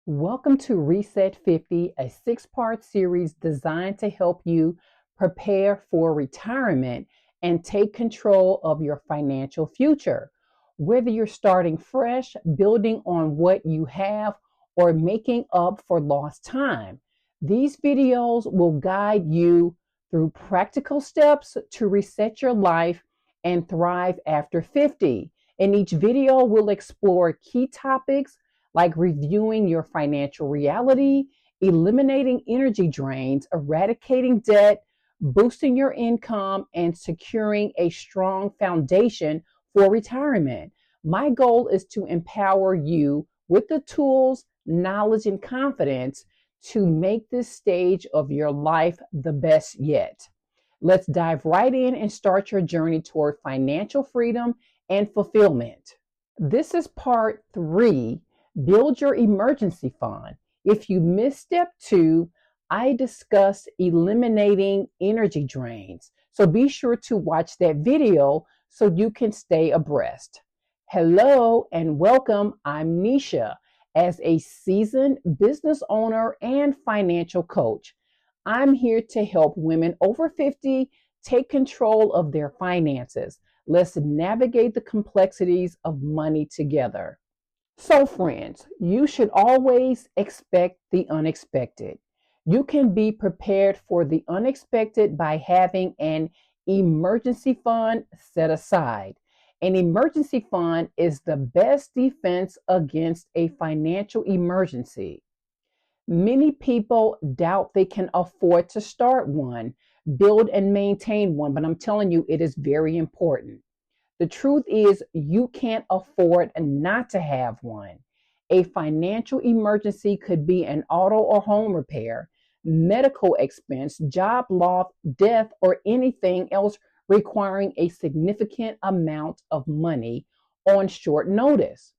Welcome to Reset 50, a six-part series designed to help you prepare for retirement and take control of your financial future. Whether you're starting fresh, building on what you have, or making up for lost time, these videos will guide you through practical steps to reset your life and thrive after 50. In each video, we'll explore key topics like reviewing your financial reality, eliminating energy drains, eradicating debt, boosting your income, and securing a strong foundation for retirement. My goal is to empower you with the tools, knowledge, and confidence to make this stage of your life the best yet. Let's dive right in and start your journey toward financial freedom and fulfillment. This is part 3. Build your emergency fund. If you missed step 2, I discussed eliminating energy drains. So be sure to watch that video so you can stay abreast. Hello and welcome. I'm Nisha. As a seasoned business owner and financial coach, I'm here to help women over 50 take control of their finances. Let's navigate the complexities of money together. So, friends, you should always expect the unexpected. You can be prepared for the unexpected by having an emergency fund set aside. An emergency fund is the best defense against a financial emergency. Many people doubt they can afford to start one, build and maintain one, but I'm telling you, it is very important. The truth is, you can't afford not to have one. A financial emergency could be an auto or home repair, medical expense, job loss, death, or anything else requiring a significant amount of money on short notice.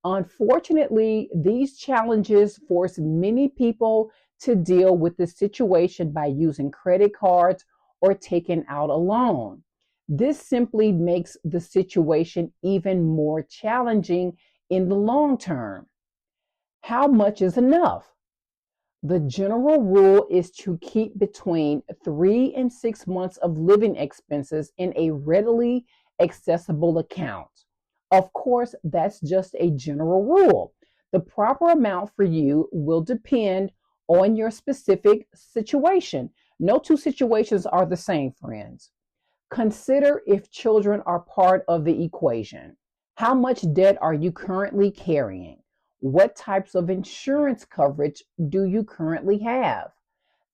Unfortunately, these challenges force many people to deal with the situation by using credit cards or taking out a loan. This simply makes the situation even more challenging in the long term. How much is enough? The general rule is to keep between 3 and 6 months of living expenses in a readily accessible account. Of course, that's just a general rule. The proper amount for you will depend on your specific situation. No two situations are the same, friends. Consider if children are part of the equation. How much debt are you currently carrying? What types of insurance coverage do you currently have?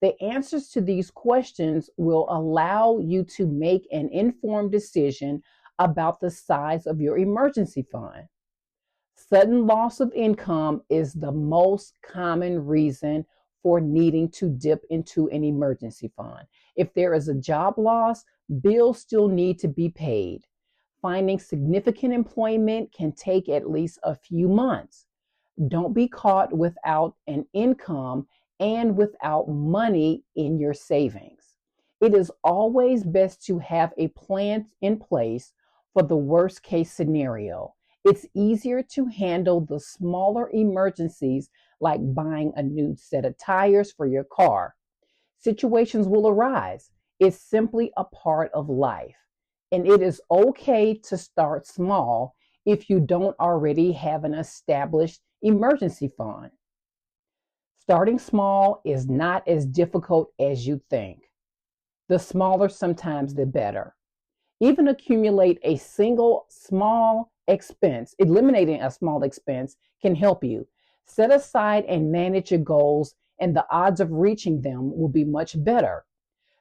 The answers to these questions will allow you to make an informed decision about the size of your emergency fund. Sudden loss of income is the most common reason for needing to dip into an emergency fund. If there is a job loss, bills still need to be paid. Finding significant employment can take at least a few months. Don't be caught without an income and without money in your savings. It is always best to have a plan in place for the worst case scenario. It's easier to handle the smaller emergencies like buying a new set of tires for your car. Situations will arise. It's simply a part of life. And it is okay to start small if you don't already have an established emergency fund. Starting small is not as difficult as you think. The smaller sometimes the better. Even accumulate a single small expense, eliminating a small expense can help you. Set aside and manage your goals, and the odds of reaching them will be much better.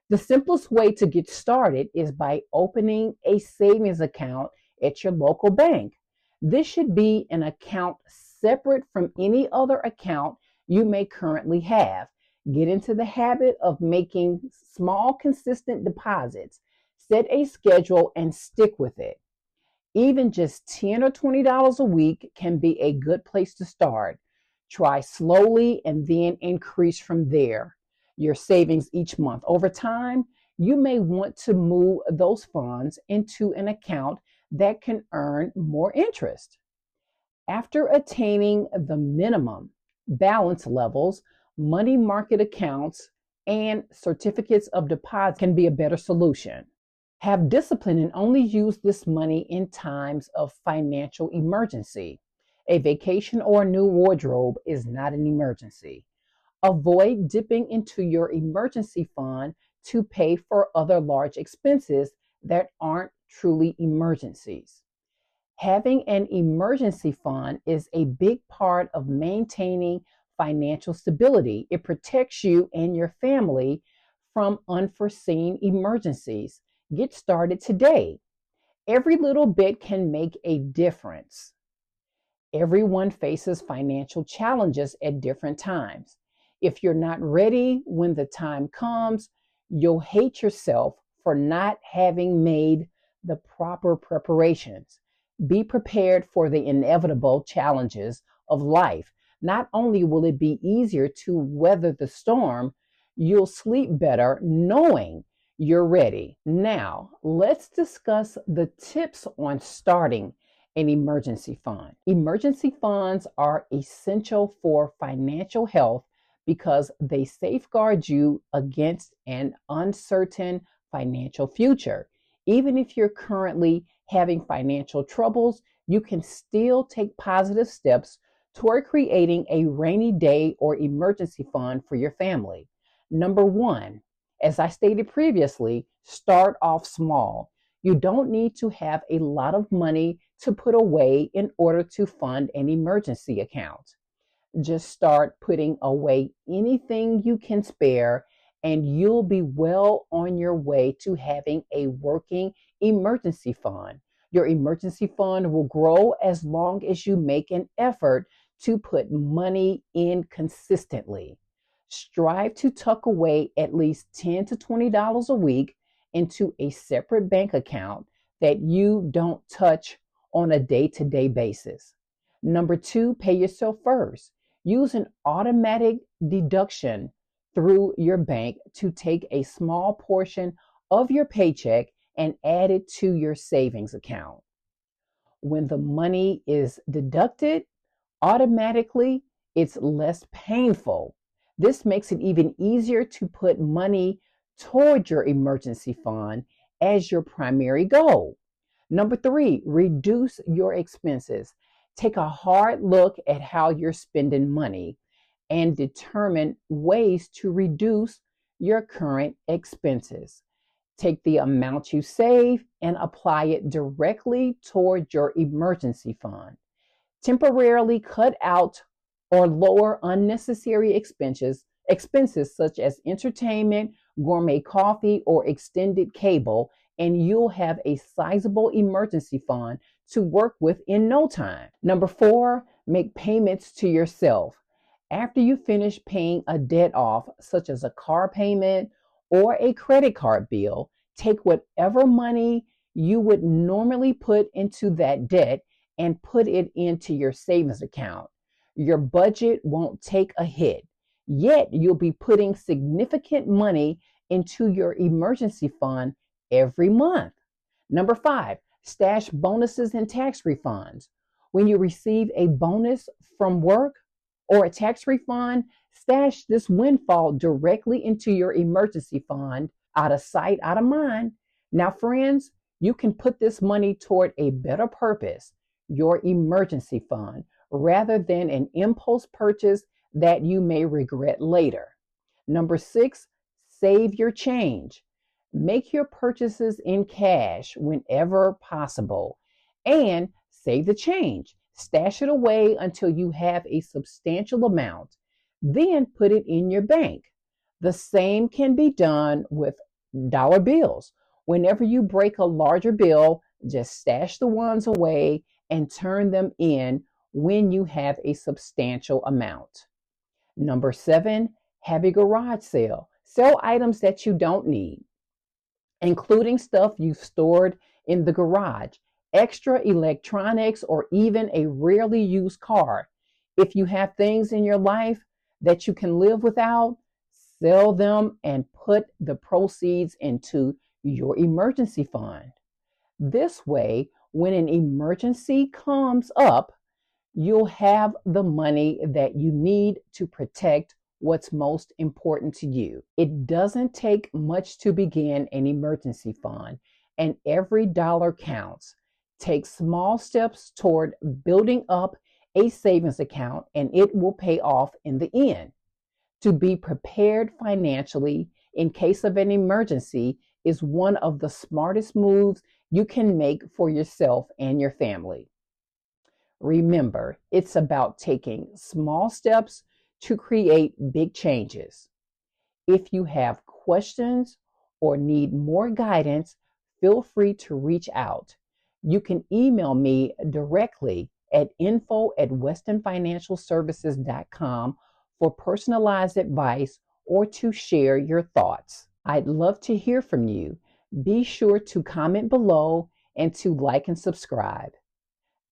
The simplest way to get started is by opening a savings account at your local bank. This should be an account separate from any other account you may currently have. Get into the habit of making small, consistent deposits. Set a schedule and stick with it. Even just $10 or $20 a week can be a good place to start. Try slowly and then increase from there. Your savings each month. Over time, you may want to move those funds into an account that can earn more interest. After attaining the minimum balance levels, money market accounts, and certificates of deposit can be a better solution. Have discipline and only use this money in times of financial emergency. A vacation or a new wardrobe is not an emergency. Avoid dipping into your emergency fund to pay for other large expenses that aren't truly emergencies. Having an emergency fund is a big part of maintaining financial stability. It protects you and your family from unforeseen emergencies. Get started today. Every little bit can make a difference. Everyone faces financial challenges at different times. If you're not ready when the time comes, you'll hate yourself for not having made the proper preparations. Be prepared for the inevitable challenges of life. Not only will it be easier to weather the storm, you'll sleep better knowing you're ready. Now, let's discuss the tips on starting an emergency fund. Emergency funds are essential for financial health because they safeguard you against an uncertain financial future. Even if you're currently having financial troubles, you can still take positive steps toward creating a rainy day or emergency fund for your family. Number one, as I stated previously, start off small. You don't need to have a lot of money to put away in order to fund an emergency account. Just start putting away anything you can spare, and you'll be well on your way to having a working emergency fund. Your emergency fund will grow as long as you make an effort to put money in consistently. Strive to tuck away at least $10 to $20 a week into a separate bank account that you don't touch on a day-to-day basis. Number two, pay yourself first. Use an automatic deduction through your bank to take a small portion of your paycheck and add it to your savings account. When the money is deducted automatically, it's less painful. This makes it even easier to put money toward your emergency fund as your primary goal. Number three, reduce your expenses. Take a hard look at how you're spending money and determine ways to reduce your current expenses. Take the amount you save and apply it directly toward your emergency fund. Temporarily cut out or lower unnecessary expenses such as entertainment, gourmet coffee, or extended cable, and you'll have a sizable emergency fund to work with in no time. Number four, make payments to yourself. After you finish paying a debt off, such as a car payment or a credit card bill, take whatever money you would normally put into that debt and put it into your savings account. Your budget won't take a hit, yet you'll be putting significant money into your emergency fund every month. Number five, stash bonuses and tax refunds. When you receive a bonus from work or a tax refund, stash this windfall directly into your emergency fund, out of sight, out of mind. Now, friends, you can put this money toward a better purpose, your emergency fund, rather than an impulse purchase that you may regret later. Number six, save your change. Make your purchases in cash whenever possible and save the change. Stash it away until you have a substantial amount. Then put it in your bank. The same can be done with dollar bills. Whenever you break a larger bill, just stash the ones away and turn them in when you have a substantial amount. Number seven, have a garage sale. Sell items that you don't need, including stuff you've stored in the garage, extra electronics, or even a rarely used car. If you have things in your life that you can live without, sell them and put the proceeds into your emergency fund. This way, when an emergency comes up, you'll have the money that you need to protect what's most important to you. It doesn't take much to begin an emergency fund, and every dollar counts. Take small steps toward building up a savings account, and it will pay off in the end. To be prepared financially in case of an emergency is one of the smartest moves you can make for yourself and your family. Remember, it's about taking small steps to create big changes. If you have questions or need more guidance, feel free to reach out. You can email me directly at info@westonfinancialservices.com for personalized advice or to share your thoughts. I'd love to hear from you. Be sure to comment below and to like and subscribe.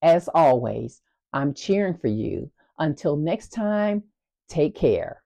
As always, I'm cheering for you. Until next time, take care.